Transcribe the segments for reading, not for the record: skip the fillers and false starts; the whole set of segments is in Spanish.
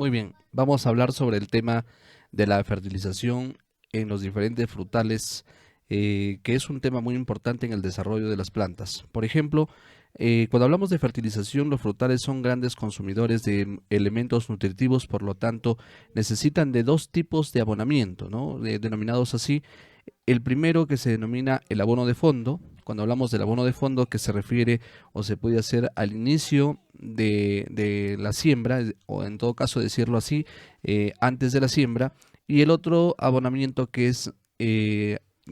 Muy bien, vamos a hablar sobre el tema de la fertilización en los diferentes frutales, que es un tema muy importante en el desarrollo de las plantas. Por ejemplo, cuando hablamos de fertilización, los frutales son grandes consumidores de elementos nutritivos, por lo tanto, necesitan de dos tipos de abonamiento, ¿no? Denominados así. El primero, que se denomina el abono de fondo. Cuando hablamos del abono de fondo, que se refiere o se puede hacer al inicio de la siembra, o en todo caso decirlo así, antes de la siembra. Y el otro abonamiento, que es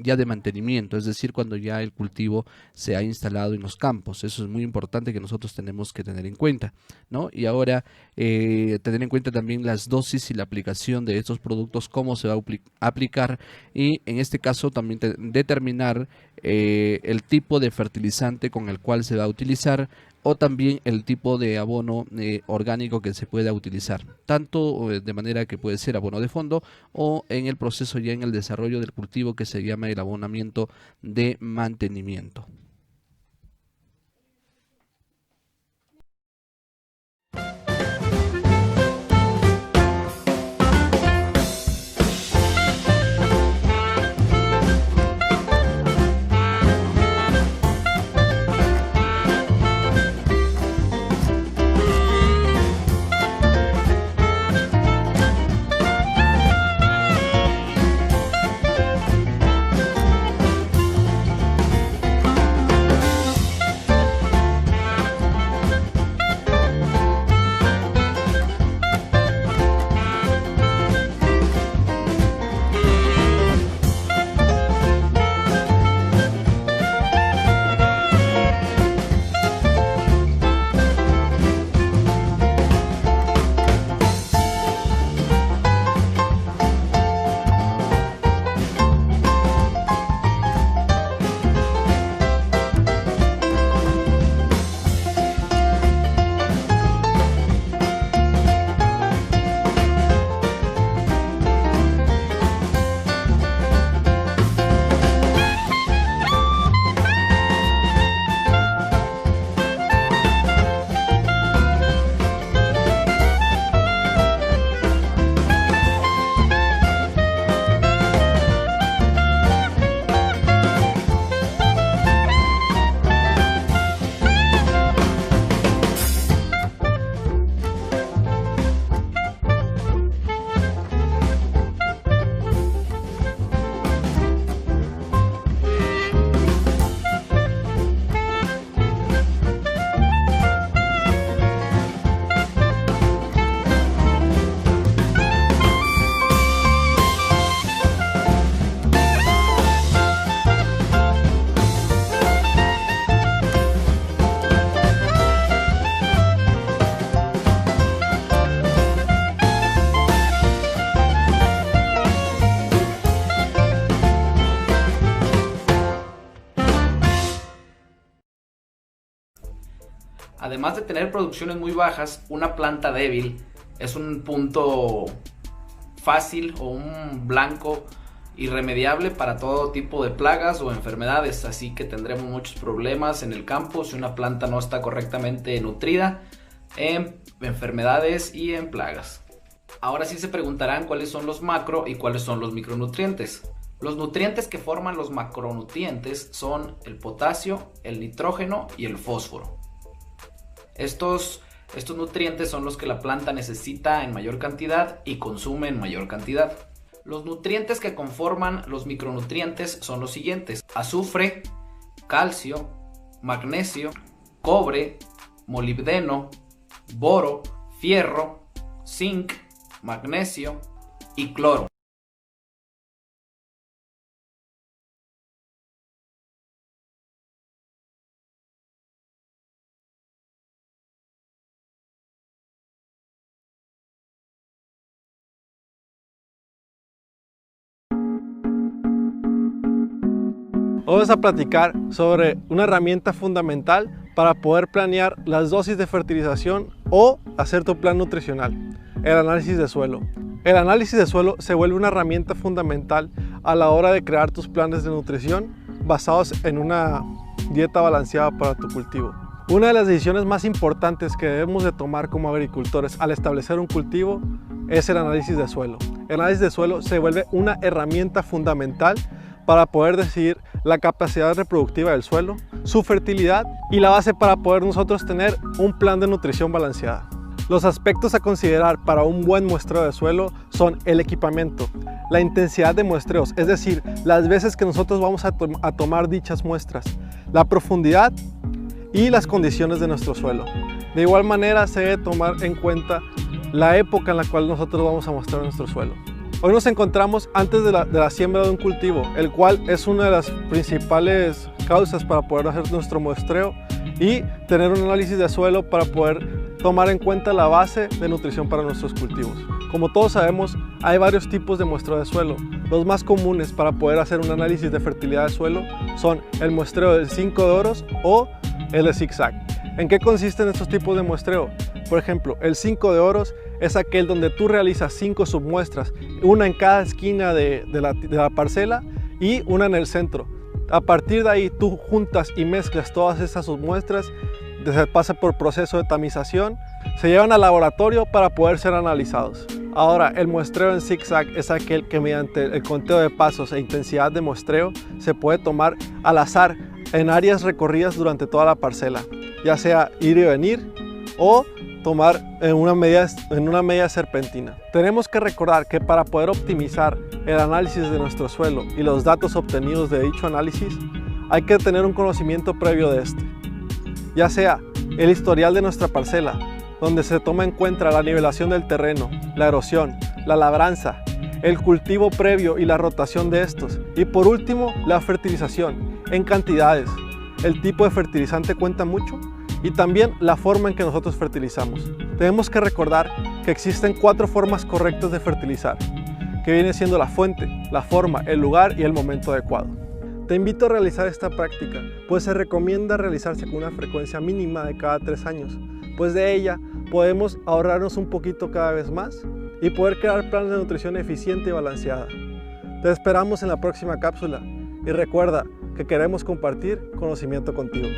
ya de mantenimiento, es decir, cuando ya el cultivo se ha instalado en los campos. Eso es muy importante, que nosotros tenemos que tener en cuenta, ¿no? Y ahora tener en cuenta también las dosis y la aplicación de estos productos, cómo se va a aplicar, y en este caso también determinar el tipo de fertilizante con el cual se va a utilizar, o también el tipo de abono orgánico que se pueda utilizar, tanto de manera que puede ser abono de fondo, o en el proceso ya en el desarrollo del cultivo, que se llama el abonamiento de mantenimiento. Además de tener producciones muy bajas, una planta débil es un punto fácil o un blanco irremediable para todo tipo de plagas o enfermedades, así que tendremos muchos problemas en el campo si una planta no está correctamente nutrida en enfermedades y en plagas. Ahora sí se preguntarán cuáles son los macro y cuáles son los micronutrientes. Los nutrientes que forman los macronutrientes son el potasio, el nitrógeno y el fósforo. Estos nutrientes son los que la planta necesita en mayor cantidad y consume en mayor cantidad. Los nutrientes que conforman los micronutrientes son los siguientes: azufre, calcio, magnesio, cobre, molibdeno, boro, fierro, zinc, magnesio y cloro. Vamos a platicar sobre una herramienta fundamental para poder planear las dosis de fertilización o hacer tu plan nutricional: el análisis de suelo. El análisis de suelo se vuelve una herramienta fundamental a la hora de crear tus planes de nutrición basados en una dieta balanceada para tu cultivo. Una de las decisiones más importantes que debemos de tomar como agricultores al establecer un cultivo es el análisis de suelo. El análisis de suelo se vuelve una herramienta fundamental para poder decidir la capacidad reproductiva del suelo, su fertilidad y la base para poder nosotros tener un plan de nutrición balanceada. Los aspectos a considerar para un buen muestreo de suelo son el equipamiento, la intensidad de muestreos, es decir, las veces que nosotros vamos a tomar dichas muestras, la profundidad y las condiciones de nuestro suelo. De igual manera se debe tomar en cuenta la época en la cual nosotros vamos a mostrar nuestro suelo. Hoy nos encontramos antes de la siembra de un cultivo, el cual es una de las principales causas para poder hacer nuestro muestreo y tener un análisis de suelo para poder tomar en cuenta la base de nutrición para nuestros cultivos. Como todos sabemos, hay varios tipos de muestreo de suelo. Los más comunes para poder hacer un análisis de fertilidad del suelo son el muestreo del 5 de oros o el de zigzag. ¿En qué consisten estos tipos de muestreo? Por ejemplo, el 5 de oros es aquel donde tú realizas 5 submuestras, una en cada esquina de la parcela y una en el centro. A partir de ahí tú juntas y mezclas todas esas submuestras, se pasa por proceso de tamización, se llevan al laboratorio para poder ser analizados. Ahora, el muestreo en zigzag es aquel que mediante el conteo de pasos e intensidad de muestreo se puede tomar al azar en áreas recorridas durante toda la parcela, ya sea ir y venir o tomar en una media serpentina. Tenemos que recordar que para poder optimizar el análisis de nuestro suelo y los datos obtenidos de dicho análisis, hay que tener un conocimiento previo de este, ya sea el historial de nuestra parcela, donde se toma en cuenta la nivelación del terreno, la erosión, la labranza, el cultivo previo y la rotación de estos, y por último la fertilización en cantidades. El tipo de fertilizante cuenta mucho y también la forma en que nosotros fertilizamos. Tenemos que recordar que existen 4 formas correctas de fertilizar, que viene siendo la fuente, la forma, el lugar y el momento adecuado. Te invito a realizar esta práctica, pues se recomienda realizarse con una frecuencia mínima de cada 3 años, pues de ella podemos ahorrarnos un poquito cada vez más y poder crear planes de nutrición eficiente y balanceada. Te esperamos en la próxima cápsula y recuerda que queremos compartir conocimiento contigo.